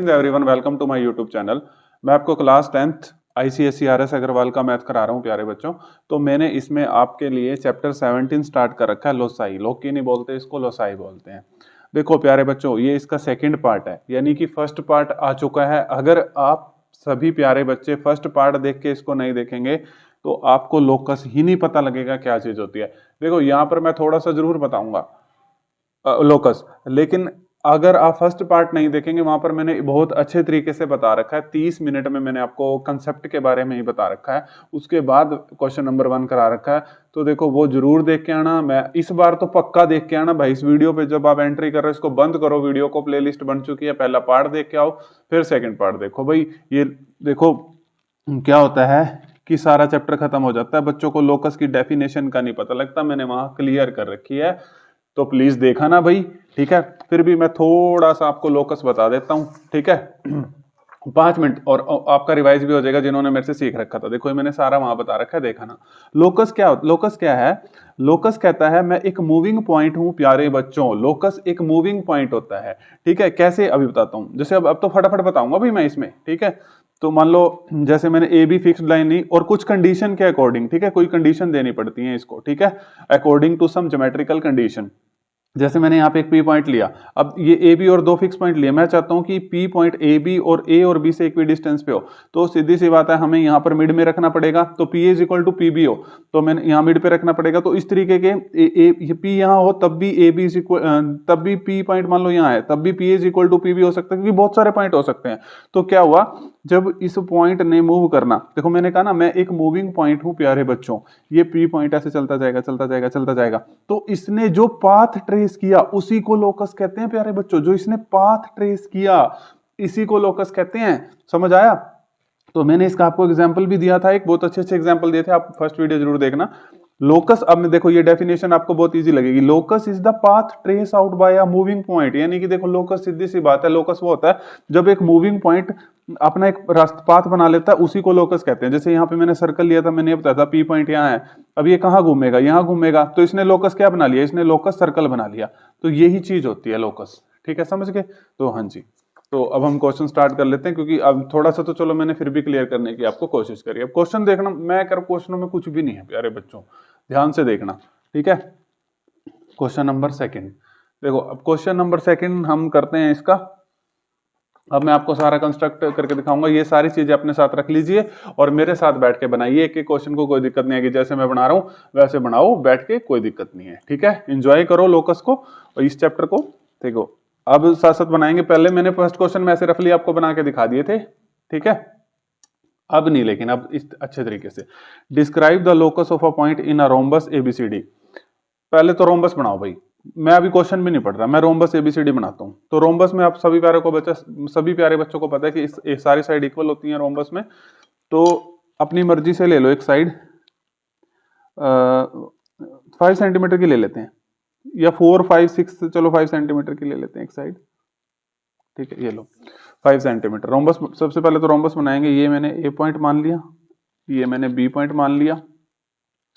Evening everyone, welcome to my YouTube channel. मैं आपको class 10th ICSE RS Agarwal का math करा रहा हूँ प्यारे बच्चों। तो मैंने इसमें आपके लिए चैप्टर 17 स्टार्ट कर रखा है, लोसाई। लोकी नहीं बोलते इसको, लोसाई बोलते हैं। देखो प्यारे बच्चों, ये इसका सेकंड पार्ट है, यानी कि फर्स्ट पार्ट आ चुका है। अगर आप सभी प्यारे बच्चे फर्स्ट पार्ट देख के इसको नहीं देखेंगे तो आपको लोकस ही नहीं पता लगेगा क्या चीज होती है। देखो यहाँ पर मैं थोड़ा सा जरूर बताऊंगा लोकस, लेकिन अगर आप फर्स्ट पार्ट नहीं देखेंगे, वहां पर मैंने बहुत अच्छे तरीके से बता रखा है। 30 मिनट में मैंने आपको कंसेप्ट के बारे में ही बता रखा है। उसके बाद क्वेश्चन नंबर 1 करा रखा है। तो देखो वो जरूर देख के आना। मैं इस बार तो पक्का देख के आना भाई। इस वीडियो पे जब आप एंट्री कर रहे हो, इसको बंद करो, वीडियो को, प्लेलिस्ट बन चुकी है, पहला पार्ट देख के आओ, फिर सेकेंड पार्ट देखो भाई। ये देखो क्या होता है कि सारा चैप्टर खत्म हो जाता है, बच्चों को लोकस की डेफिनेशन का नहीं पता लगता। मैंने वहां क्लियर कर रखी है, तो प्लीज देखा ना भाई, ठीक है। फिर भी मैं थोड़ा सा आपको लोकस बता देता हूं, ठीक है। 5 मिनट और आपका रिवाइज भी हो जाएगा जिन्होंने मेरे से सीख रखा था। देखो ये मैंने सारा वहां बता रखा है, देखा ना। लोकस क्या है? लोकस कहता है मैं एक मूविंग पॉइंट हूं प्यारे बच्चों। लोकस एक मूविंग पॉइंट होता है, ठीक है। कैसे अभी बताता हूं, जैसे अब तो फटाफट बताऊंगा भाई मैं इसमें, ठीक है। तो मान लो जैसे मैंने ए बी फिक्स्ड लाइन ली और कुछ कंडीशन के अकॉर्डिंग, ठीक है, कोई कंडीशन देनी पड़ती है इसको, ठीक है, according to some geometrical condition. जैसे मैंने यहाँ पे एक पी पॉइंट लिया, अब ये ए बी और दो फिक्स पॉइंट लिए। मैं चाहता हूँ कि पी पॉइंट ए और बी से इक्वी डिस्टेंस पे हो, तो सीधी सी बात है हमें यहाँ पर मिड में रखना पड़ेगा। तो P is equal to P B हो, तो मैंने यहाँ मिड पे रखना पड़ेगा। तो इस तरीके के पी यहाँ हो तब भी ए बी इज इक्वल, तब भी पी पॉइंट मान लो यहाँ है, तब भी P is equal to P B हो सकता है, क्योंकि बहुत सारे पॉइंट हो सकते हैं। तो क्या हुआ, जब इस पॉइंट ने मूव करना, देखो मैंने कहा ना मैं एक मूविंग पॉइंट हूं प्यारे बच्चों। ये पी पॉइंट ऐसे चलता जाएगा चलता जाएगा चलता जाएगा। तो इसने जो पाथ ट्रेस किया उसी को लोकस कहते हैं प्यारे बच्चों। जो इसने पाथ ट्रेस किया इसी को लोकस कहते हैं। समझ आया? तो मैंने इसका आपको एग्जांपल भी दिया था, एक बहुत अच्छे एग्जांपल दिए थे, आप फर्स्ट वीडियो जरूर देखना। लोकस, अब मैं देखो ये डेफिनेशन आपको बहुत इजी लगेगी। Locus is the path trace out by a moving point, यानी कि देखो लोकस, सीधी सी बात है, लोकस वो होता है जब एक मूविंग पॉइंट अपना एक रास्ता पाथ बना लेता है, उसी को लोकस कहते हैं। जैसे यहाँ पे मैंने सर्कल लिया था, मैंने ये बताया था पी पॉइंट यहाँ है, अब ये कहाँ घूमेगा, यहाँ घूमेगा, तो इसने लोकस क्या बना लिया, इसने लोकस सर्कल बना लिया। तो यही चीज होती है लोकस, ठीक है, समझ गए? तो हाँ जी, तो अब हम क्वेश्चन स्टार्ट कर लेते हैं, क्योंकि अब थोड़ा सा तो चलो मैंने फिर भी क्लियर करने की आपको कोशिश करी। अब क्वेश्चन देखना, मैं कर क्वेश्चनों में कुछ भी नहीं है प्यारे बच्चों, ध्यान से देखना, ठीक है। क्वेश्चन नंबर सेकंड देखो, अब क्वेश्चन नंबर सेकंड हम करते हैं इसका। अब मैं आपको सारा कंस्ट्रक्ट करके दिखाऊंगा, ये सारी चीजें अपने साथ रख लीजिए और मेरे साथ बैठ के बनाइए। एक एक क्वेश्चन को कोई दिक्कत नहीं आएगी, जैसे मैं बना रहा हूं वैसे बनाओ बैठ के, कोई दिक्कत नहीं है, ठीक है। एंजॉय करो लोकस को और इस चैप्टर को। देखो अब साथ साथ बनाएंगे। पहले मैंने फर्स्ट क्वेश्चन में ऐसे रफली आपको बना के दिखा दिए थे, ठीक है। अब नहीं, लेकिन अब इस अच्छे तरीके से, describe the locus of a point in a rhombus ABCD. पहले तो रोम्बस बनाओ भाई। मैं अभी क्वेश्चन भी नहीं पढ़ रहा, मैं रोम्बस एबीसीडी बनाता हूं। तो रोम्बस में आप सभी प्यारे बच्चों को पता है कि सारी साइड इक्वल होती है रोम्बस में। तो अपनी मर्जी से ले लो एक साइड, 5 सेंटीमीटर की ले लेते हैं, या 4 5 6, चलो 5 सेंटीमीटर की ले लेते हैं एक साइड, ठीक है। ये लो 5 सेंटीमीटर रोम्बस। सबसे पहले तो रोम्बस बनाएंगे। ये मैंने ए पॉइंट मान लिया, ये मैंने बी पॉइंट मान लिया।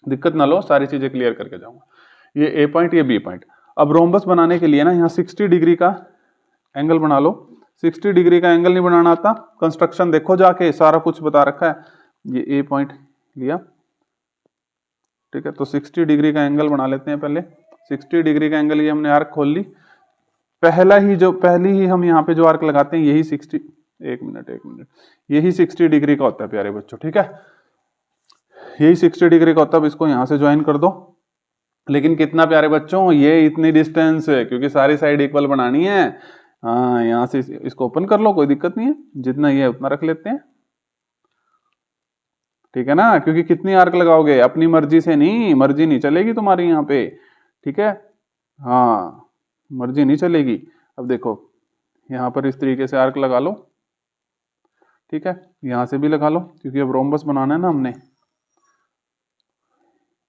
दिक्कत ना लो, सारी चीजें क्लियर करके जाऊंगा। ये ए पॉइंट, ये बी पॉइंट। अब रोम्बस बनाने के लिए ना यहाँ 60 डिग्री का एंगल बना लो। 60 डिग्री का एंगल नहीं बनाना आता, कंस्ट्रक्शन देखो जाके, सारा कुछ बता रखा है। ये ए पॉइंट लिया, ठीक है। तो 60 डिग्री का एंगल बना लेते हैं पहले। 60 डिग्री का एंगल, ये हमने आर्क खोल ली। पहली ही हम यहाँ पे जो आर्क लगाते हैं यही 60, एक मिनट, यही 60 डिग्री का होता है प्यारे बच्चों, ठीक है। यही 60 डिग्री का होता है। अब इसको यहाँ से ज्वाइन कर दो। लेकिन कितना प्यारे बच्चों, ये इतनी डिस्टेंस है, क्योंकि सारी साइड इक्वल बनानी है। हाँ, यहाँ से इसको ओपन कर लो, कोई दिक्कत नहीं है, जितना ये है उतना रख लेते हैं, ठीक है ना। क्योंकि कितनी आर्क लगाओगे, अपनी मर्जी से नहीं, मर्जी नहीं चलेगी तुम्हारी यहाँ पे, ठीक है। हाँ, मर्जी नहीं चलेगी। अब देखो यहाँ पर इस तरीके से आर्क लगा लो, ठीक है। यहाँ से भी लगा लो, क्योंकि अब रोम्बस बनाना है ना हमने।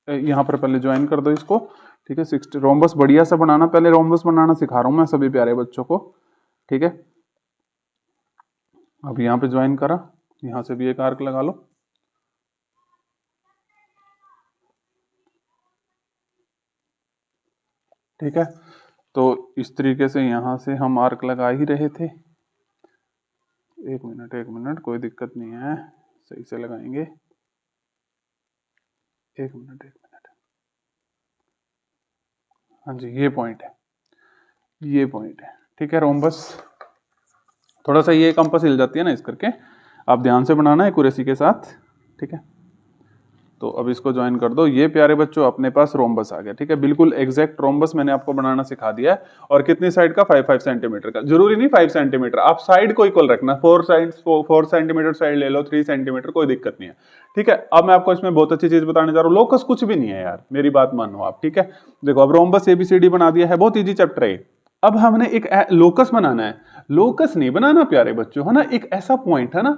यहाँ पर पहले ज्वाइन कर दो इसको, ठीक है। 60 रोम्बस बढ़िया सा बनाना, पहले रोम्बस बनाना सिखा रहा हूँ मैं सभी प्यारे बच्चों को, ठीक है। अब यहाँ पे ज्वाइन करा, यहाँ से भी एक आर्क लगा लो, ठीक है। तो इस तरीके से यहाँ से हम आर्क लगा ही रहे थे, एक मिनट, कोई दिक्कत नहीं है, सही से लगाएंगे। एक मिनट। हाँ जी, ये पॉइंट है, ठीक है। रोम्बस थोड़ा सा ये कंपास हिल जाती है ना, इस करके आप ध्यान से बनाना है एक्यूरेसी के साथ, ठीक है। तो अब इसको ज्वाइन कर दो। ये प्यारे बच्चों अपने पास रोम्बस आ गया, ठीक है। बिल्कुल एग्जैक्ट रोम्बस मैंने आपको बनाना सिखा दिया है। और कितनी साइड का? 5 सेंटीमीटर का। जरूरी नहीं 5 सेंटीमीटर, आप साइड को इक्वल रखना। 4 सेंटीमीटर साइड ले लो, 3 सेंटीमीटर, कोई दिक्कत नहीं है, ठीक है। अब मैं आपको इसमें बहुत अच्छी चीज बताने जा रहा हूँ। लोकस कुछ भी नहीं है यार, मेरी बात मानो आप, ठीक है। देखो अब रोम्बस एबीसीडी बना दिया है, बहुत ईजी चैप्टर है। अब हमने एक लोकस बनाना है। लोकस नहीं बनाना प्यारे बच्चों, है ना, एक ऐसा पॉइंट है ना।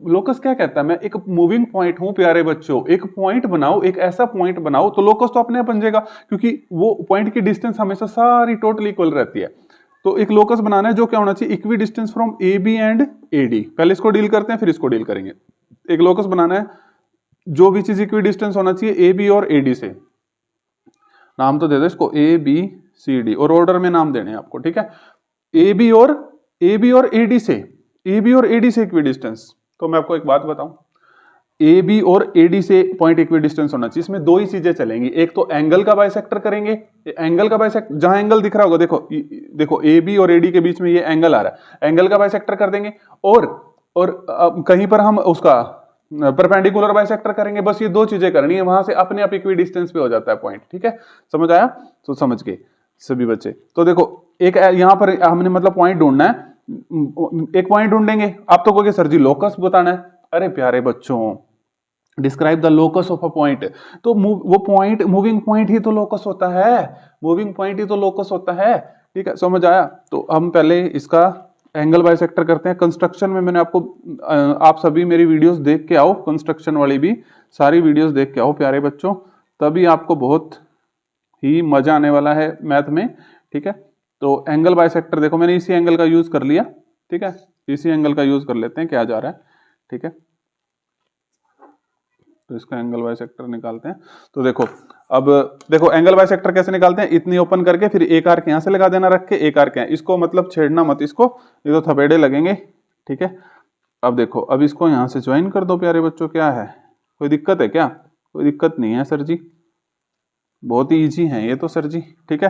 लोकस क्या कहता है? मैं एक मूविंग पॉइंट हूं प्यारे बच्चों, एक पॉइंट बनाओ, एक ऐसा पॉइंट बनाओ, तो लोकस तो अपने आप बन जाएगा, क्योंकि वो पॉइंट की डिस्टेंस हमेशा सारी टोटली इक्वल रहती है। तो एक लोकस बनाना है जो क्या होना चाहिए? Equidistance from A B and A D. पहले इसको डील करते हैं, फिर इसको डील करेंगे। एक लोकस बनाना है जो भी चीज इक्वी डिस्टेंस होना चाहिए ए बी और ए डी से। नाम तो दे दो इसको ए बी सी डी, और ऑर्डर में नाम देने हैं आपको, ठीक है। ए बी और एडी से, ए बी और एडी से इक्वी डिस्टेंस। तो मैं आपको एक बात बताऊं, ए बी और एडी से पॉइंट इक्वी डिस्टेंस होना चाहिए। इसमें दो ही चीजें चलेंगी, एक तो एंगल का बाइसेक्टर करेंगे। एंगल का बाइसेक्टर, जहां एंगल दिख रहा होगा, देखो ए बी और एडी के बीच में ये एंगल आ रहा है, एंगल का बाइसेक्टर कर देंगे। और कहीं पर हम उसका परपेंडिकुलर बाइसेक्टर करेंगे। बस ये दो चीजें करनी है, वहां से अपने आप इक्वी डिस्टेंस पे हो जाता है पॉइंट, ठीक है। समझ आया? तो समझ गए सभी बच्चे। तो देखो एक यहां पर हमने मतलब पॉइंट ढूंढना है, एक पॉइंट ढूंढेंगे। आप तो कहोगे सर जी लोकस बताना है। अरे प्यारे बच्चों, describe the locus of a point. तो वो पॉइंट, मूविंग पॉइंट ही तो लोकस होता है, मूविंग पॉइंट ही तो लोकस होता है, ठीक है। समझ आया? तो हम पहले इसका एंगल बाइसेक्टर करते हैं। कंस्ट्रक्शन में मैंने आपको, आप सभी मेरी वीडियोस देख के आओ, कंस्ट्रक्शन वाली भी सारी वीडियोस देख के आओ प्यारे बच्चों, तभी आपको बहुत ही मजा आने वाला है मैथ में, ठीक है। तो एंगल बाइसेक्टर देखो, मैंने इसी एंगल का यूज कर लिया, ठीक है। इसी एंगल का यूज कर लेते हैं, क्या जा रहा है, ठीक है। तो इसका एंगल बाइसेक्टर निकालते हैं। तो देखो अब देखो एंगल बाइसेक्टर कैसे निकालते हैं, इतनी ओपन करके फिर एक आर्क यहां से लगा देना, रख के एक आर्क यहाँ, इसको मतलब छेड़ना मत इसको, ये तो थपेड़े लगेंगे, ठीक है। अब देखो, अब इसको यहां से ज्वाइन कर दो प्यारे बच्चों। क्या है, कोई दिक्कत है क्या? कोई दिक्कत नहीं है सर जी, बहुत ही इजी है ये तो सर जी, ठीक है।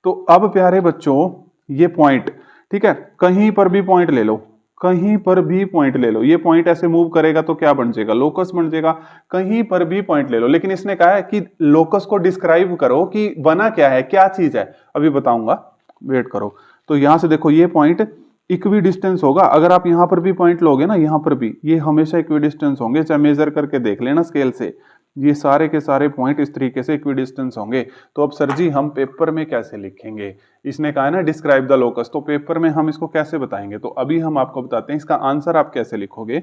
तो अब प्यारे बच्चों ये पॉइंट, ठीक है, कहीं पर भी पॉइंट ले लो, कहीं पर भी पॉइंट ले लो, ये पॉइंट ऐसे मूव करेगा तो क्या बन जाएगा? लोकस बन जाएगा। कहीं पर भी पॉइंट ले लो, लेकिन इसने कहा है कि लोकस को डिस्क्राइब करो कि बना क्या है, क्या चीज है, अभी बताऊंगा, वेट करो। तो यहां से देखो ये पॉइंट इक्वी डिस्टेंस होगा। अगर आप यहां पर भी पॉइंट लोगे ना, यहां पर भी ये हमेशा इक्वी डिस्टेंस होंगे, चाहे मेजर करके देख लेना स्केल से, ये सारे के सारे पॉइंट इस तरीके से इक्वी डिस्टेंस होंगे। तो अब सर जी हम पेपर में कैसे लिखेंगे? इसने कहा है ना डिस्क्राइब द लोकस, तो पेपर में हम इसको कैसे बताएंगे? तो अभी हम आपको बताते हैं इसका आंसर आप कैसे लिखोगे।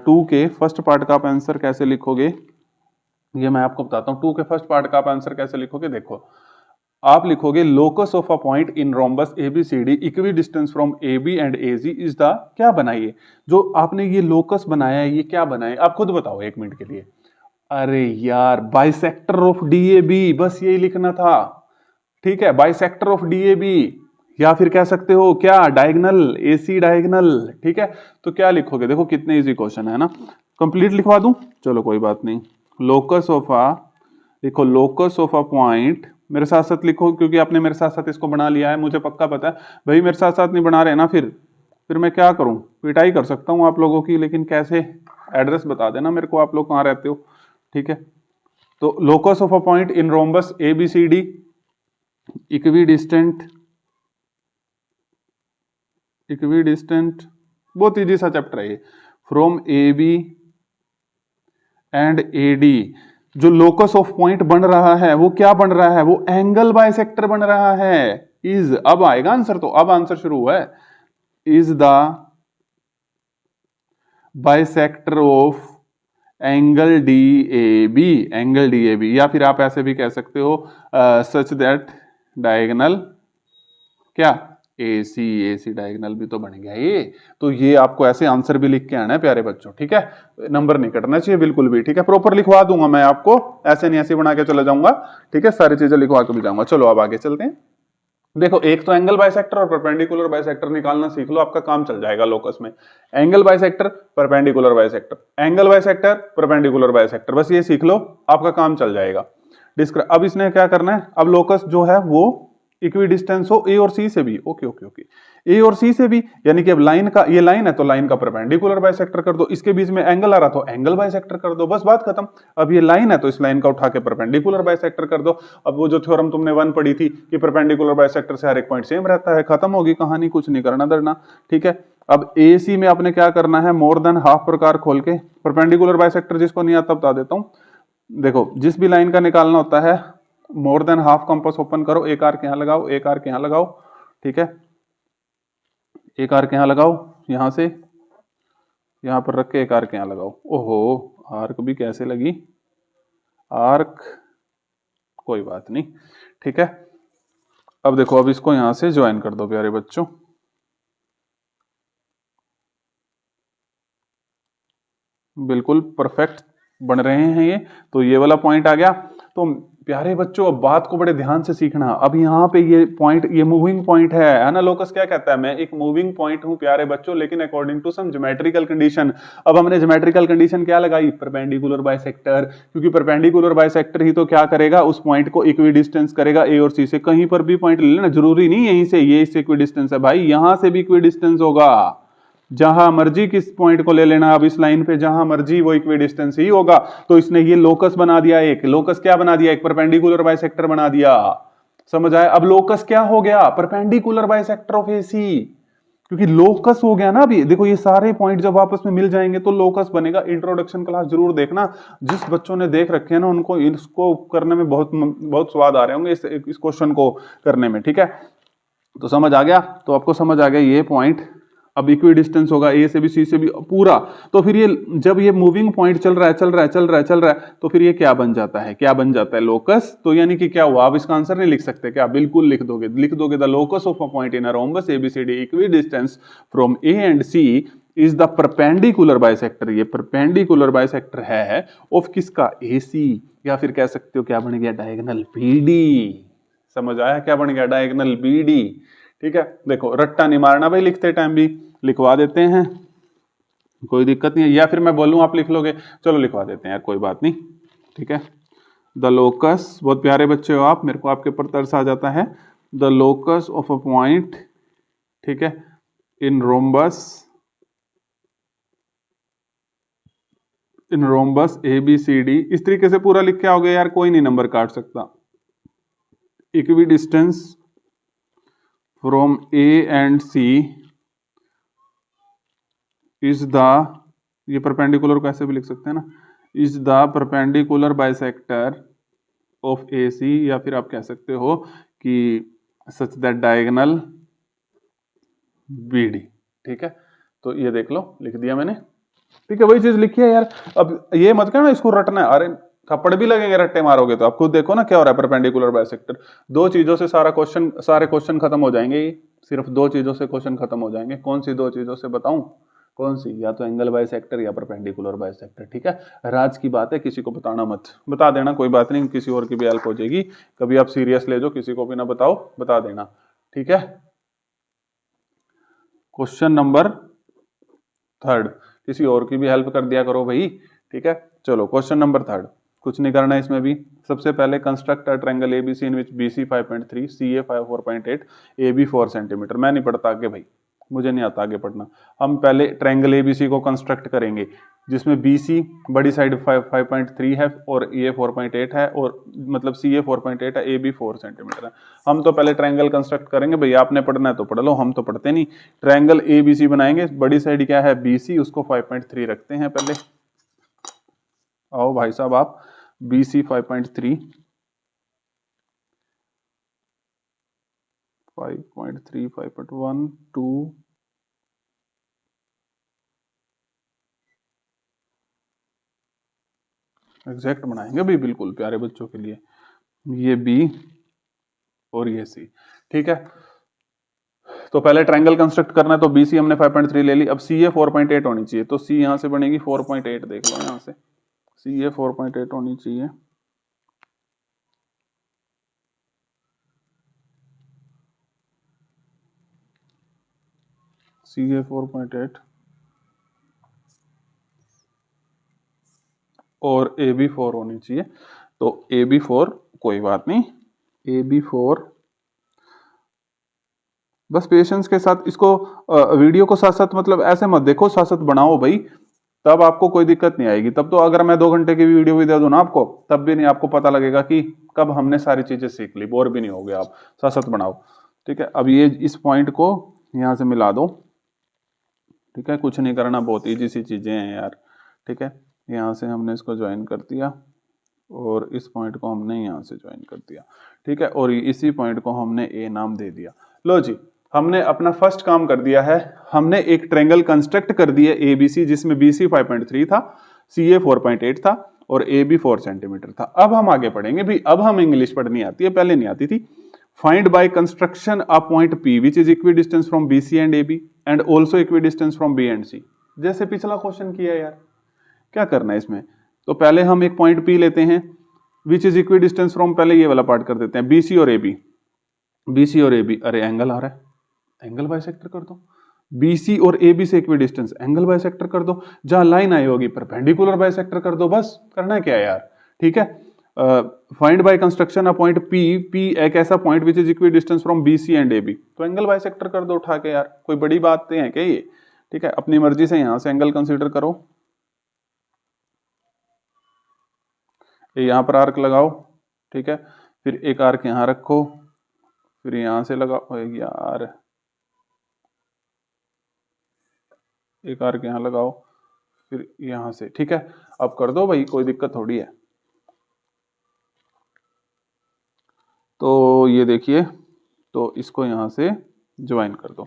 2 के फर्स्ट पार्ट का आप आंसर कैसे लिखोगे, ये मैं आपको बताता हूँ। 2 के फर्स्ट पार्ट का आप आंसर कैसे लिखोगे, देखो आप लिखोगे locus of a point in rhombus ABCD equidistance from AB and AG is the, क्या बनाइए, जो आपने ये लोकस बनाया है ये क्या बनाए, आप खुद बताओ 1 मिनट के लिए। अरे यार बाइसेक्टर ऑफ डीएबी, बस यही लिखना था, ठीक है, बाइसेक्टर ऑफ डीएबी, या फिर कह सकते हो क्या, डायगोनल, एसी डायगोनल, ठीक है। तो क्या लिखोगे, देखो कितने इजी क्वेश्चन है ना, कंप्लीट लिखवा दूं, चलो कोई बात नहीं। लोकस ऑफ आ, देखो लोकस ऑफ अ पॉइंट, मेरे साथ साथ लिखो क्योंकि आपने मेरे साथ साथ इसको बना लिया है, मुझे पक्का पता है भाई, मेरे साथ साथ नहीं बना रहे ना, फिर मैं क्या करूं, पिटाई कर सकता हूं आप लोगों की, लेकिन कैसे, एड्रेस बता देना मेरे को, आप लोग कहाँ रहते हो, ठीक है। तो locus of a point in rhombus ABCD equidistant, बहुत इजी सा चैप्टर है ये, from A B and A D. जो लोकस ऑफ पॉइंट बन रहा है वो क्या बन रहा है, वो एंगल बाइसेक्टर बन रहा है। इज, अब आएगा आंसर, तो अब आंसर शुरू हुआ है, is the bisector of angle D A B, angle D A B, या फिर आप ऐसे भी कह सकते हो सच दैट डायगोनल क्या, एसी, एसी डायगोनल भी तो बन गया ये। तो ये आपको ऐसे आंसर भी लिख के आना है प्यारे बच्चों, ठीक है, नंबर नहीं कटना चाहिए बिल्कुल भी, ठीक है। प्रॉपर लिखवा दूंगा मैं आपको, ऐसे नहीं ऐसे बना के चला जाऊंगा, ठीक है, सारी चीजें लिखवा के भी जाऊंगा। चलो अब आगे चलते हैं। देखो एक तो एंगल बाइसेक्टर और परपेंडिकुलर बाइसेक्टर निकालना सीख लो, आपका काम चल जाएगा लोकस में। Angle bisector, perpendicular bisector, angle bisector, perpendicular bisector, बस ये सीख लो, आपका काम चल जाएगा। अब इसने क्या करना है, अब लोकस जो है वो इक्वी डिस्टेंस हो ए और सी से भी। ओके ओके ओके, ए और सी से भी, यानी कि अब लाइन का, ये लाइन है तो लाइन का परपेंडिकुलर बाइसेक्टर कर दो, इसके बीच में एंगल आ रहा तो एंगल बाइसेक्टर कर दो, बस बात खत्म। अब ये लाइन है तो इस लाइन का उठा के परपेंडिकुलर बाइसेक्टर कर दो। अब वो जो थ्योरम तुमने 1 पढ़ी थी कि परपेंडिकुलर बाइसेक्टर से हर एक पॉइंट सेम रहता है, खत्म होगी कहानी, कुछ नहीं करना धरना। ठीक है, अब ए सी में आपने क्या करना है, मोर देन हाफ प्रकार खोल के परपेंडिकुलर बाइसेक्टर, जिसको नहीं आता बता देता हूं। देखो जिस भी लाइन का निकालना होता है, more than half compass open करो, एक आर्क यहां लगाओ, एक आर्क यहां लगाओ। ठीक है, एक आर्क यहां लगाओ, यहां से यहां पर रख के एक आर्क यहां लगाओ। ओहो, आर्क भी कैसे लगी, आर्क कोई बात नहीं। ठीक है, अब देखो, अब इसको यहां से ज्वाइन कर दो प्यारे बच्चों। बिल्कुल परफेक्ट बन रहे हैं ये, तो ये वाला पॉइंट आ गया। तो प्यारे बच्चों अब बात को बड़े ध्यान से सीखना। अब यहाँ पे ये पॉइंट, ये मूविंग पॉइंट है ना, लोकस क्या कहता है, मैं एक मूविंग पॉइंट हूं प्यारे बच्चों, लेकिन according to some geometrical condition. अब हमने ज्योमेट्रिकल कंडीशन क्या लगाई, परपेंडिकुलर बाइसेक्टर, क्योंकि परपेंडिकुलर बाइसेक्टर ही तो क्या करेगा, उस पॉइंट को इक्वी डिस्टेंस करेगा ए और सी से। कहीं पर भी पॉइंट ले लेना, जरूरी नहीं यहीं से ये इससे इक्वी डिस्टेंस है भाई, यहां से भी इक्वी डिस्टेंस होगा, जहां मर्जी किस पॉइंट को ले लेना। अब इस लाइन पे जहां मर्जी वो इक्वी डिस्टेंस ही होगा। तो इसने ये लोकस बना दिया, एक लोकस क्या बना दिया, एक परपेंडिकुलर बाइसेक्टर बना दिया। समझ आया, अब लोकस क्या हो गया, परपेंडिकुलर बाइसेक्टर ऑफ एसी, क्योंकि लोकस हो गया ना। अभी देखो ये सारे पॉइंट जब आपस में मिल जाएंगे तो लोकस बनेगा। इंट्रोडक्शन क्लास जरूर देखना, जिस बच्चों ने देख रखे हैं ना उनको इसको करने में बहुत बहुत स्वाद आ रहे होंगे इस क्वेश्चन को करने में। ठीक है, तो समझ आ गया, तो आपको समझ आ गया ये पॉइंट। अब इक्वी डिस्टेंस होगा ए से भी सी से भी पूरा, तो फिर ये जब ये मूविंग पॉइंट चल रहा है चल रहा है चल रहा है चल रहा है, तो फिर ये क्या बन जाता है, क्या बन जाता है, लोकस। तो यानी कि क्या हुआ, आप इसका आंसर नहीं लिख सकते क्या, बिल्कुल लिख दोगे, लिख दोगे the locus of a point in a rhombus ABCD equidistance from A and C is the perpendicular bisector. ये परपेंडिकुलर बाइसेक्टर है ऑफ किसका, ए सी, या फिर कह सकते हो क्या बन गया, डायगोनल बीडी। समझ आया क्या बन गया, डायगोनल बीडी। ठीक है, देखो रट्टा नहीं मारना भाई, लिखते टाइम भी लिखवा देते हैं, कोई दिक्कत नहीं है, या फिर मैं बोलूं आप लिख लोगे, चलो लिखवा देते हैं यार, कोई बात नहीं। ठीक है, द लोकस, बहुत प्यारे बच्चे हो आप, मेरे को आपके ऊपर तरस आ जाता है। The locus of a point, ठीक है, in rhombus, in rhombus A B C D, इस तरीके से पूरा लिख के आओगे यार, कोई नहीं नंबर काट सकता। Equidistance from A and C is the, ये परपेंडिकुलर को ऐसे भी लिख सकते हैं ना, is the perpendicular bisector of A C, या फिर आप कह सकते हो कि such that diagonal B D. ठीक है, तो ये देख लो लिख दिया मैंने। ठीक है, वही चीज लिखी है यार। अब ये मत कहना इसको रटना है, अरे थप्पड़ भी लगेंगे रट्टे मारोगे तो। आप खुद देखो ना क्या हो रहा है, परपेंडिकुलर बाइसेक्टर, दो चीजों से सारे क्वेश्चन खत्म हो जाएंगे, सिर्फ दो चीजों से क्वेश्चन खत्म हो जाएंगे। कौन सी दो चीजों से बताऊं, कौन सी, या तो एंगल बाइसेक्टर या परपेंडिकुलर बाइसेक्टर। ठीक है, राज की बात है, किसी को बताना मत, बता देना कोई बात नहीं, किसी और की भी हेल्प हो जाएगी। कभी आप सीरियस ले जाओ, किसी को भी ना बताओ, बता देना। ठीक है, क्वेश्चन नंबर 3, किसी और की भी हेल्प कर दिया करो भाई। ठीक है, चलो क्वेश्चन नंबर 3, कुछ नहीं करना है इसमें भी। सबसे पहले construct a triangle ABC in which BC 5.3 CA 4.8 AB 4 centimetre. मैं नहीं पढ़ता आगे भाई, मुझे नहीं आता आगे पढ़ना। हम पहले ट्रायंगल एबीसी को कंस्ट्रक्ट करेंगे, जिसमें बीसी बड़ी साइड 5.3 है और ए 4.8 है, और मतलब सी ए 4.8 है, ए बी 4 सेंटीमीटर है। हम तो पहले ट्रायंगल कंस्ट्रक्ट करेंगे भाई, आपने पढ़ना है तो पढ़ लो, हम तो पढ़ते नहीं। ट्रायंगल ए बी सी बनाएंगे, बड़ी साइड क्या है बीसी, उसको 5.3 रखते हैं पहले। आओ भाई साहब आप, BC 5.3, 5.3, 5.1, 2, एग्जैक्ट बनाएंगे भाई बिल्कुल प्यारे बच्चों के लिए। ये B और ये C। ठीक है, तो पहले ट्रायंगल कंस्ट्रक्ट करना है, तो BC हमने 5.3 ले ली। अब CA 4.8 होनी चाहिए, तो C यहां से बनेगी 4.8, देख लो यहां से, CA 4.8 होनी चाहिए। CA 4.8 और AB 4 होनी चाहिए। तो AB 4 कोई बात नहीं, AB 4 बस पेशेंस के साथ इसको वीडियो को साथ साथ मतलब ऐसे मत देखो, साथ साथ बनाओ भाई, तब आपको कोई दिक्कत नहीं आएगी। तब तो अगर मैं 2 घंटे की वीडियो भी दे दूं ना आपको, तब भी नहीं आपको पता लगेगा कि कब हमने सारी चीजें सीख ली, बोर भी नहीं होगे आप, साथ साथ बनाओ। ठीक है, अब ये इस पॉइंट को यहां से मिला दो। ठीक है, कुछ नहीं करना, बहुत इजी सी चीजें हैं यार। ठीक है, यहाँ से हमने इसको ज्वाइन कर दिया और इस पॉइंट को हमने यहाँ से ज्वाइन कर दिया। ठीक है, और इसी पॉइंट को हमने ए नाम दे दिया। लो जी, हमने अपना फर्स्ट काम कर दिया है, हमने एक ट्रायंगल कंस्ट्रक्ट कर दिया ABC, जिसमें BC 5.3 था, CA 4.8 था और AB 4 सेंटीमीटर था। अब हम आगे पढ़ेंगे भी, अब हम इंग्लिश पढ़नी आती है, पहले नहीं आती थी। Find by construction a point P which is equidistance from BC and AB and also equidistance from B and C। जैसे पिछला क्वेश्चन किया यार, क्या करना है इसमें? तो पहले हम एक पॉइंट P लेते हैं विच इज इक्विडिस्टेंस फ्रॉम, पहले ये वाला पार्ट कर देते हैं, BC और AB। BC और AB, अरे एंगल आ रहा है, एंगल बाइसेक्टर कर दो। BC और AB से इक्विडिस्टेंस, एंगल बाइसेक्टर कर दो। जहां लाइन आई होगी परपेंडिकुलर बाइसेक्टर कर दो। बस करना है क्या यार? ठीक है, find by construction a point P एक ऐसा point which is equidistance from BC and AB, तो एंगल बाइसेक्टर कर दो उठा के यार, कोई बड़ी बात है क्या ये? ठीक है, अपनी मर्जी से यहां से एंगल कंसीडर करो, यहां पर आर्क लगाओ। ठीक है, फिर एक आर्क यहां रखो, फिर यहां से लगाओ यार, एक आर्क यहां लगाओ, फिर यहां से। ठीक है, अब कर दो भाई, कोई दिक्कत थोड़ी है। तो ये देखिए, तो इसको यहां से ज्वाइन कर दो।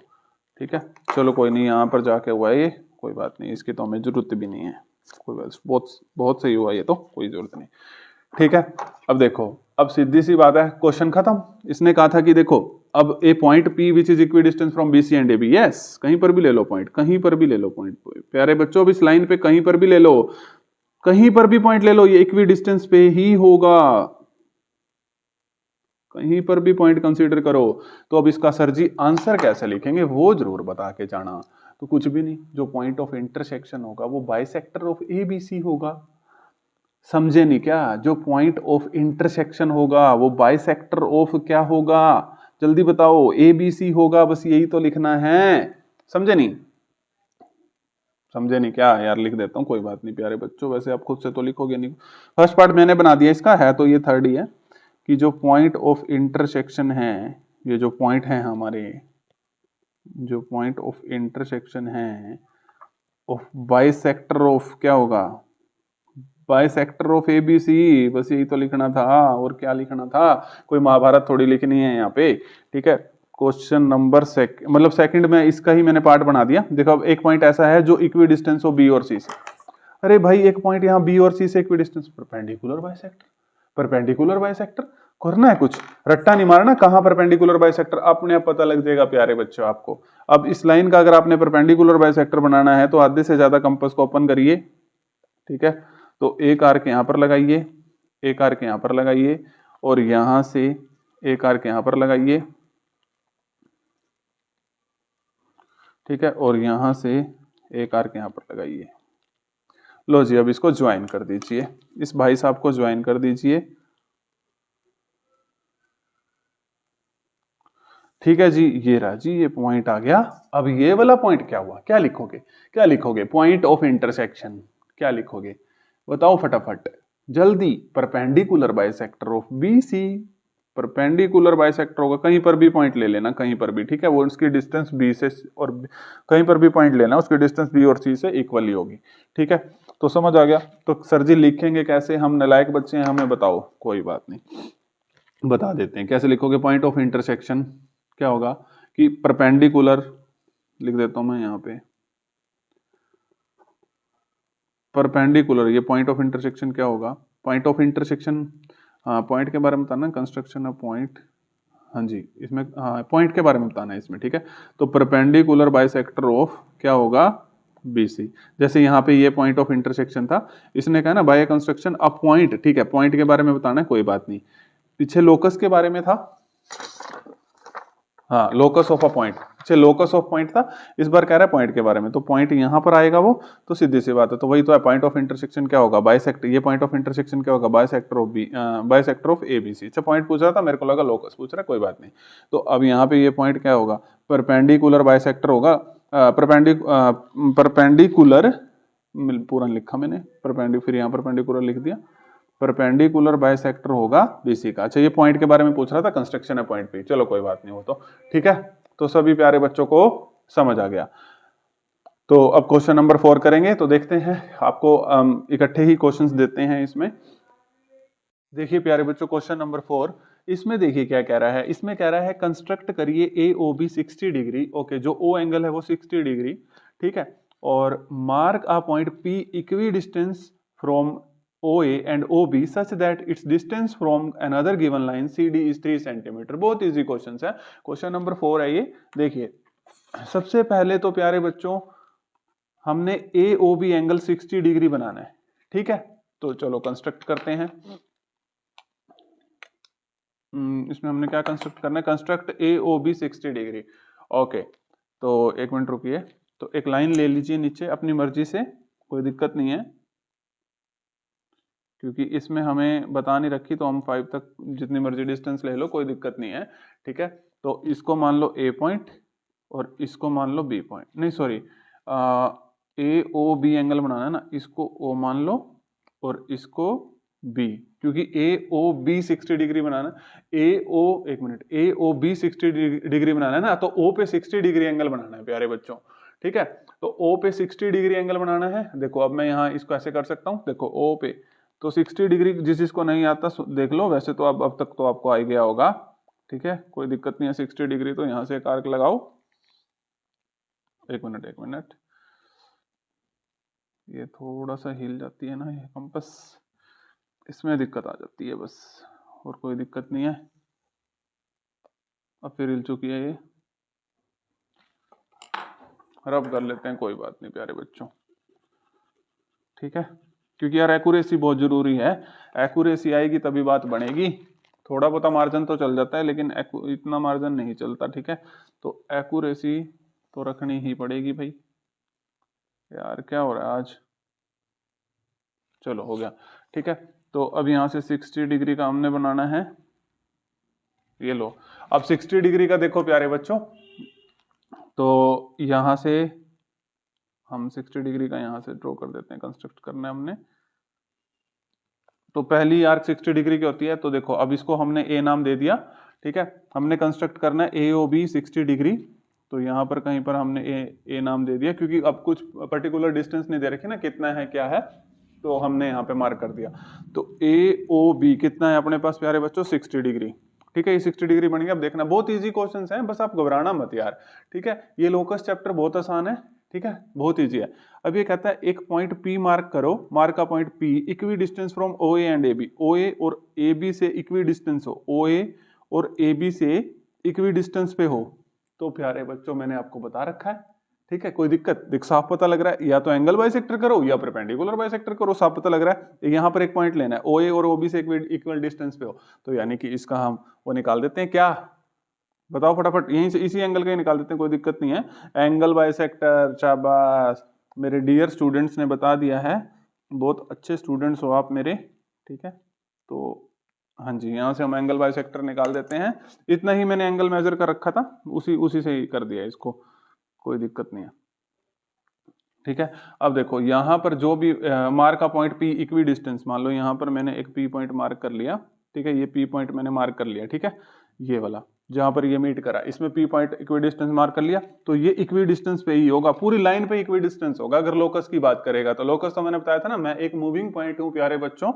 ठीक है, चलो कोई नहीं, यहां पर जाके हुआ है ये, कोई बात नहीं, इसकी तो हमें जरूरत भी नहीं है, कोई बात, बहुत बहुत सही हुआ ये, तो कोई जरूरत नहीं। ठीक है, अब देखो, अब सीधी सी बात है, क्वेश्चन खत्म। इसने कहा था कि देखो, अब a point P which is equidistance from BC and AB, yes, कहीं पर भी ले लो पॉइंट, कहीं पर भी ले लो पॉइंट, प्यारे बच्चों, अब इस लाइन पे कहीं पर भी ले लो, कहीं पर भी पॉइंट ले लो, ये इक्विडिस्टेंस पे ही होगा, कहीं पर भी पॉइंट कंसीडर करो। तो अब इसका सर जी आंसर कैसे लिखेंगे वो जरूर बता के जाना। तो कुछ भी नहीं, जो पॉइंट ऑफ इंटरसेक्शन होगा वो बाइसेक्टर ऑफ ABC होगा। समझे नहीं क्या? जो पॉइंट ऑफ इंटरसेक्शन होगा वो बाइसेक्टर ऑफ क्या होगा? जल्दी बताओ, ABC होगा, बस यही तो लिखना है। समझे नहीं? समझे नहीं क्या यार? लिख देता हूं, कोई बात नहीं प्यारे बच्चों, वैसे आप खुद से तो लिखोगे नहीं। फर्स्ट पार्ट मैंने बना दिया इसका, है तो ये थर्ड ही है, कि जो पॉइंट ऑफ इंटरसेक्शन है, ये जो पॉइंट है हमारे, जो पॉइंट ऑफ इंटरसेक्शन है ऑफ बाइसेक्टर ऑफ क्या होगा? बाइसेक्टर ऑफ ABC, बस यही तो लिखना था, और क्या लिखना था? कोई महाभारत थोड़ी लिखनी है यहाँ पे। ठीक है, क्वेश्चन नंबर मतलब सेकंड में इसका ही मैंने पार्ट बना दिया। देखो, अब एक पॉइंट ऐसा है जो इक्वी डिस्टेंस हो B और C से। अरे भाई, एक पॉइंट यहाँ B और C से equi distance, perpendicular bisector, perpendicular bisector करना है, कुछ रट्टा नहीं मारना, कहाँ परपेंडिकुलर बाइसेक्टर, अपने आप पता लग जाएगा प्यारे बच्चों आपको। अब इस लाइन का अगर आपने परपेंडिकुलर बाइसेक्टर बनाना है तो आधे से ज्यादा कंपास को ओपन करिए। ठीक है, तो एक आर्क यहाँ पर लगाइए, एक आर्क यहाँ पर लगाइए, और यहां से एक आर्क यहाँ पर लगाइए। ठीक है, और यहां से एक आर्क यहाँ पर लगाइए। लो जी, अब इसको ज्वाइन कर दीजिए, इस भाई साहब को ज्वाइन कर दीजिए। ठीक है जी, ये रहा जी, ये पॉइंट आ गया। अब ये वाला पॉइंट क्या हुआ? क्या लिखोगे? क्या लिखोगे? पॉइंट ऑफ इंटरसेक्शन क्या लिखोगे? बताओ फटाफट जल्दी। Perpendicular bisector of BC, perpendicular bisector होगा, कहीं पर भी पॉइंट ले लेना, कहीं पर भी। ठीक है, वो उसकी डिस्टेंस B से, और कहीं पर भी पॉइंट लेना, उसकी डिस्टेंस B और C से इक्वली होगी। ठीक है, तो समझ आ गया। तो सर जी लिखेंगे कैसे? हम नालायक बच्चे हैं, हमें बताओ, कोई बात नहीं, बता देते हैं कैसे लिखोगे। पॉइंट ऑफ इंटरसेक्शन क्या होगा कि परपेंडिकुलर, लिख देता हूं मैं यहाँ पे, परपेंडिकुलर, ये पॉइंट ऑफ इंटरसेक्शन क्या होगा? पॉइंट ऑफ इंटरसेक्शन, हाँ पॉइंट के बारे में बताना, कंस्ट्रक्शन ऑफ पॉइंट, हाँ जी इसमें, हाँ पॉइंट के बारे में बताना है इसमें। ठीक है, तो परपेंडिकुलर बाइसेक्टर ऑफ क्या होगा? BC। जैसे यहाँ पे ये पॉइंट ऑफ इंटरसेक्शन था, इसने कहा ना बाय कंस्ट्रक्शन अ पॉइंट। ठीक है, पॉइंट के बारे में बताना है, कोई बात नहीं। पीछे लोकस के बारे में था, हाँ, लोकस ऑफ अ पॉइंट। अच्छा, लोकस ऑफ पॉइंट था, इस बार कह रहा है पॉइंट के बारे में, तो पॉइंट यहाँ पर आएगा वो, तो सीधी सी बात है, तो वही तो है, पॉइंट ऑफ इंटरसेक्शन क्या होगा, बाइसेक्टर, ये पॉइंट ऑफ इंटरसेक्शन क्या होगा, bisector of B, bisector of A B C. अच्छा, पॉइंट पूछ रहा था, मेरे को लगा लोकस पूछ रहा है, कोई बात नहीं। तो अब यहाँ पे ये पॉइंट क्या होगा, परपेंडिकुलर बाइसेक्टर होगा, परपेंडिकुलर, पूरा लिखा मैंने, फिर यहाँ परपेंडिकुलर लिख दिया, परपेंडिकुलर बाइसेक्टर होगा बीसी का। अच्छा, ये पॉइंट के बारे में पूछ रहा था, कंस्ट्रक्शन है पॉइंट पे, चलो कोई बात नहीं, वो तो ठीक है। तो सभी प्यारे बच्चों को समझ आ गया। तो अब क्वेश्चन नंबर 4 करेंगे, तो देखते हैं, आपको इकट्ठे ही क्वेश्चंस देते हैं इसमें। देखिए प्यारे बच्चों, क्वेश्चन नंबर 4, इसमें देखिए क्या कह रहा है, इसमें कह रहा है कंस्ट्रक्ट करिए ए ओ बी 60 डिग्री, ओके, जो ओ एंगल है वो 60 डिग्री, ठीक है, और mark a point P equi distance from OA and OB such that its distance from another given line CD is 3 centimetre. बहुत इजी क्वेश्चन है। क्वेश्चन नंबर 4 है ये। देखिए, सबसे पहले तो प्यारे बच्चों हमने AOB एंगल 60 डिग्री बनाना है, ठीक है, तो चलो कंस्ट्रक्ट करते हैं। इसमें हमने क्या कंस्ट्रक्ट करना है, कंस्ट्रक्ट AOB 60 डिग्री, ओके। तो एक मिनट रुकिए, तो एक लाइन ले लीजिए नीचे अपनी मर्जी से, कोई दिक्कत नहीं है, क्योंकि इसमें हमें बता नहीं रखी, तो हम 5 तक जितनी मर्जी डिस्टेंस ले लो, कोई दिक्कत नहीं है, ठीक है। तो इसको मान लो A पॉइंट और इसको मान लो B पॉइंट, नहीं सॉरी, AOB एंगल बनाना है ना, इसको O मान लो और इसको B, क्योंकि AOB 60 डिग्री बनाना है, एक मिनट, AOB 60 डिग्री बनाना है ना, तो O पे 60 डिग्री एंगल बनाना है प्यारे बच्चों, ठीक है। तो O पे 60 डिग्री एंगल बनाना है। देखो अब मैं यहाँ इसको ऐसे कर सकता हूँ, देखो O पे तो 60 डिग्री, जिसको नहीं आता देख लो, वैसे तो अब तक तो आपको आ गया होगा, ठीक है, कोई दिक्कत नहीं है। 60 डिग्री तो यहाँ से एक आर्क लगाओ, एक मिनट, ये थोड़ा सा हिल जाती है ना ये कंपास, इसमें दिक्कत आ जाती है बस, और कोई दिक्कत नहीं है। अब फिर हिल चुकी है ये, रब कर लेते हैं, कोई बात नहीं प्यारे बच्चों, ठीक है, क्योंकि यार एक्यूरेसी बहुत जरूरी है, एक्यूरेसी आएगी तभी बात बनेगी। थोड़ा बहुत मार्जिन तो चल जाता है, लेकिन इतना मार्जिन नहीं चलता, ठीक है। तो एक्यूरेसी तो रखनी ही पड़ेगी भाई। यार क्या हो रहा है आज, चलो हो गया, ठीक है। तो अब यहाँ से 60 डिग्री का हमने बनाना है, ये लो। अब 60 डिग्री का देखो प्यारे बच्चों, तो यहाँ से हम 60 डिग्री का यहाँ से ड्रॉ कर देते हैं, कंस्ट्रक्ट करना है हमने। तो पहली आर्क 60 डिग्री की होती है, तो देखो अब इसको हमने ए नाम दे दिया, ठीक है। हमने कंस्ट्रक्ट करना है AOB 60 डिग्री, तो यहाँ पर कहीं पर हमने ए नाम दे दिया, क्योंकि अब कुछ पर्टिकुलर डिस्टेंस नहीं दे रखी ना, कितना है क्या है, तो हमने यहाँ पे मार्क कर दिया। तो AOB कितना है अपने पास प्यारे बच्चों, 60 डिग्री, ठीक है, ये 60 डिग्री बन गया। अब देखना बहुत इजी क्वेश्चंस हैं, बस आप घबराना मत यार, ठीक है। ये लोकस चैप्टर बहुत आसान है, ठीक है, बहुत इजी है। अब ये कहता है एक पॉइंट P मार्क करो, मार्क का point P equi distance from OA and AB, OA और AB से इक्वी डिस्टेंस हो, OA और AB से इक्वी डिस्टेंस पे हो। तो प्यारे बच्चों मैंने आपको बता रखा है, ठीक है, कोई दिक्कत, देख साफ पता लग रहा है, या तो एंगल बाइसेक्टर करो या परपेंडिकुलर बाइसेक्टर करो, साफ पता लग रहा है। यहाँ पर एक पॉइंट लेना है, OA और OB से इक्वल डिस्टेंस पे हो, तो यानी कि इसका हम वो निकाल देते हैं, क्या बताओ फटाफट, यहीं से इसी एंगल का ही निकाल देते हैं, कोई दिक्कत नहीं है। एंगल बाइसेक्टर, शाबाश, मेरे डियर स्टूडेंट्स ने बता दिया है, बहुत अच्छे स्टूडेंट्स हो आप मेरे, ठीक है। तो हाँ जी, यहाँ से हम एंगल बाइसेक्टर निकाल देते हैं, इतना ही मैंने एंगल मेजर कर रखा था, उसी से ही कर दिया इसको, कोई दिक्कत नहीं है, ठीक है। अब देखो यहाँ पर जो भी मार्क का पॉइंट P इक्वी डिस्टेंस, मान लो यहाँ पर मैंने एक P पॉइंट मार्क कर लिया, ठीक है, ये P पॉइंट मैंने मार्क कर लिया, ठीक है, ये वाला जहां पर ये मीट करा, इसमें P point equi distance mark कर लिया, तो ये इक्वी डिस्टेंस पे ही होगा, पूरी लाइन पे इक्वी डिस्टेंस होगा। अगर लोकस की बात करेगा तो लोकस तो मैंने बताया था ना, मैं एक मूविंग पॉइंट हूँ प्यारे बच्चों,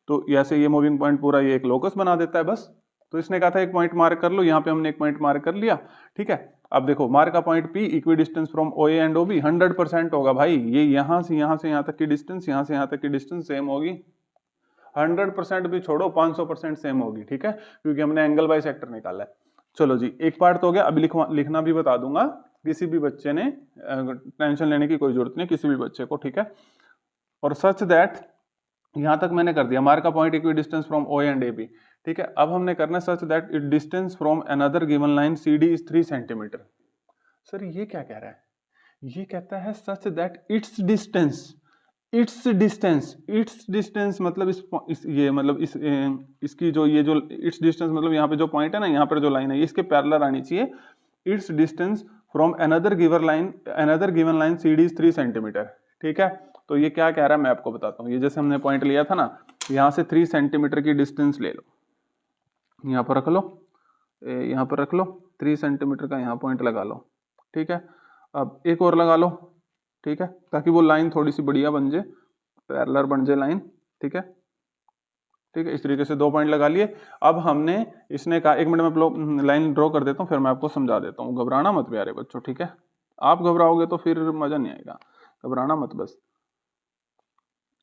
तो ऐसे ये मूविंग पॉइंट पूरा ये एक लोकस बना देता है बस। तो इसने कहा था एक पॉइंट मार्क कर लो, यहाँ पे हमने एक पॉइंट मार्क कर लिया, ठीक है। अब देखो मार्क का point P equi distance from OA and OB 100% होगा भाई, ये यहाँ से यहाँ तक की डिस्टेंस, यहाँ से यहाँ तक की डिस्टेंस सेम होगी, 100% भी छोड़ो 500% सेम होगी, ठीक है, क्योंकि हमने एंगल बाई सेक्टर निकाला है। चलो जी, एक पार्ट तो हो गया, अभी लिखना भी बता दूंगा, किसी भी बच्चे ने टेंशन लेने की कोई जरूरत नहीं, किसी भी बच्चे को, ठीक है। और सच दैट यहां तक मैंने कर दिया, मार्क का point equidistance from OA and AB, ठीक है। अब हमने करना such that it distance from another given line C D is 3 centimetre. Sir ये क्या कह रहा है? ये कहता है सच दैट इट्स डिस्टेंस मतलब इस ये मतलब इसकी जो ये जो इट्स डिस्टेंस मतलब यहाँ पे जो पॉइंट है ना, यहाँ पर जो लाइन है इसके पैरेलल आनी चाहिए। Its distance from another given line C D is 3 centimetre. ठीक है, तो ये क्या कह रहा है मैं आपको बताता हूँ। ये जैसे हमने पॉइंट लिया था ना, यहाँ से 3 सेंटीमीटर की डिस्टेंस ले लो, यहाँ पर रख लो, यहाँ पर रख लो, 3 सेंटीमीटर का यहाँ पॉइंट लगा लो। ठीक है, अब एक और लगा लो। ठीक है, ताकि वो लाइन थोड़ी सी बढ़िया बन जाए, पैरेलल बन जाए लाइन। ठीक है, ठीक है, इस तरीके से 2 पॉइंट लगा लिए। अब हमने इसने कहा, 1 मिनट में लाइन ड्रॉ कर देता हूँ, फिर मैं आपको समझा देता हूँ। घबराना मत प्यारे बच्चों, ठीक है? आप घबराओगे तो फिर मजा नहीं आएगा, घबराना मत बस।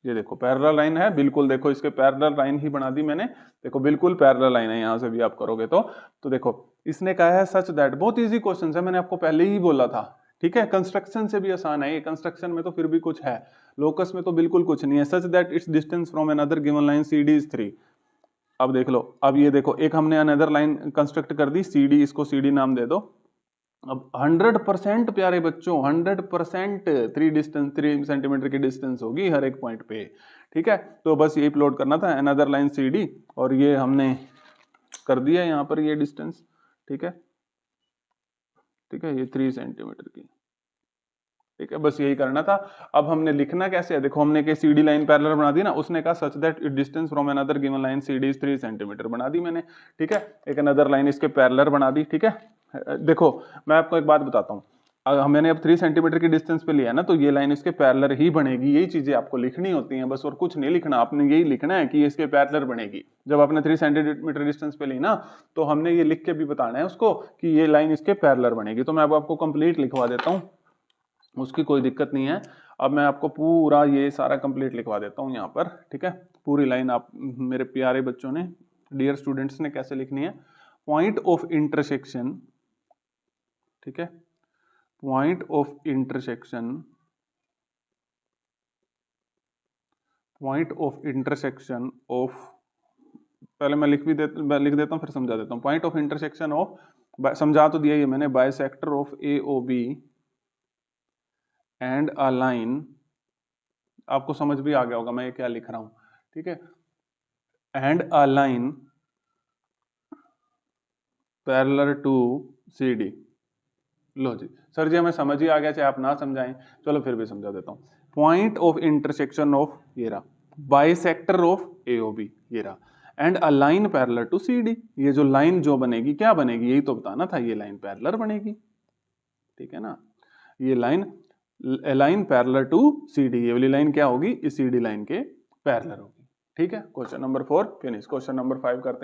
ये देखो पैरेलल लाइन है, बिल्कुल देखो इसके पैरेलल लाइन ही बना दी मैंने। देखो बिल्कुल पैरेलल लाइन है, यहाँ से भी आप करोगे तो देखो इसने कहा है सच दैट। बहुत इजी क्वेश्चन है, मैंने आपको पहले ही बोला था। ठीक है, कंस्ट्रक्शन से भी आसान है ये, कंस्ट्रक्शन में तो फिर भी कुछ है, लोकस में तो बिल्कुल कुछ नहीं है। Such that its distance from another given line C D is 3। अब देख लो, अब ये देखो एक हमने अनदर लाइन कंस्ट्रक्ट कर दी सी डी, इसको सी डी नाम दे दो। अब 100% प्यारे बच्चों, 100% 3 सेंटीमीटर की डिस्टेंस होगी हर एक पॉइंट पे। ठीक है, तो बस यही प्लॉट करना था, अनदर लाइन सी डी, और ये हमने कर दिया यहाँ पर ये डिस्टेंस। ठीक है, ठीक है, ये 3 सेंटीमीटर की। ठीक है, बस यही करना था। अब हमने लिखना कैसे है, देखो हमने सी डी लाइन पैरेलल बना दी ना, उसने कहा such that it distance from another given line C D is 3 centimetre बना दी मैंने। ठीक है, एक अनदर लाइन इसके पैरेलल बना दी। ठीक है, देखो मैं आपको एक बात बताता हूँ, मैंने अब 3 सेंटीमीटर की डिस्टेंस पे लिया ना, तो ये लाइन इसके पैरेलल ही बनेगी। यही चीजें आपको लिखनी होती हैं बस, और कुछ नहीं लिखना, आपने यही लिखना है कि इसके पैरेलल बनेगी। जब आपने 3 सेंटीमीटर डिस्टेंस पे ली ना, तो हमने ये लिख के भी बताना है उसको कि ये लाइन इसके पैरेलल बनेगी। तो मैं अब आपको कंप्लीट लिखवा देता हूँ, उसकी कोई दिक्कत नहीं है। अब मैं आपको पूरा ये सारा कंप्लीट लिखवा देता हूँ यहाँ पर। ठीक है, पूरी लाइन आप मेरे प्यारे बच्चों ने, डियर स्टूडेंट्स ने कैसे लिखनी है। पॉइंट ऑफ इंटरसेक्शन, ठीक है, point of intersection, point of intersection of, पहले मैं लिख देता हूँ फिर समझा देता हूँ। पॉइंट ऑफ इंटरसेक्शन ऑफ, समझा तो दिया ये मैंने, bisector of A O B and a line, आपको समझ भी आ गया होगा मैं ये क्या लिख रहा हूं। ठीक है, and a line parallel to C D. लो जी सर जी हमें समझ ही आ गया, चाहे आप ना समझाएं, चलो फिर भी समझा देता हूं। पॉइंट ऑफ इंटरसेक्शन ऑफ ये रहा, bisector of A O B ये रहा, and a line parallel to C D. ये जो लाइन जो बनेगी क्या बनेगी, यही तो बताना था, ये लाइन पैरेलल बनेगी। ठीक है ना, ये line parallel to C D, ये वाली लाइन क्या होगी, इस सी डी लाइन के पैरेलल होगी। ठीक है, question number 4 finish. Question number 5 करते हैं।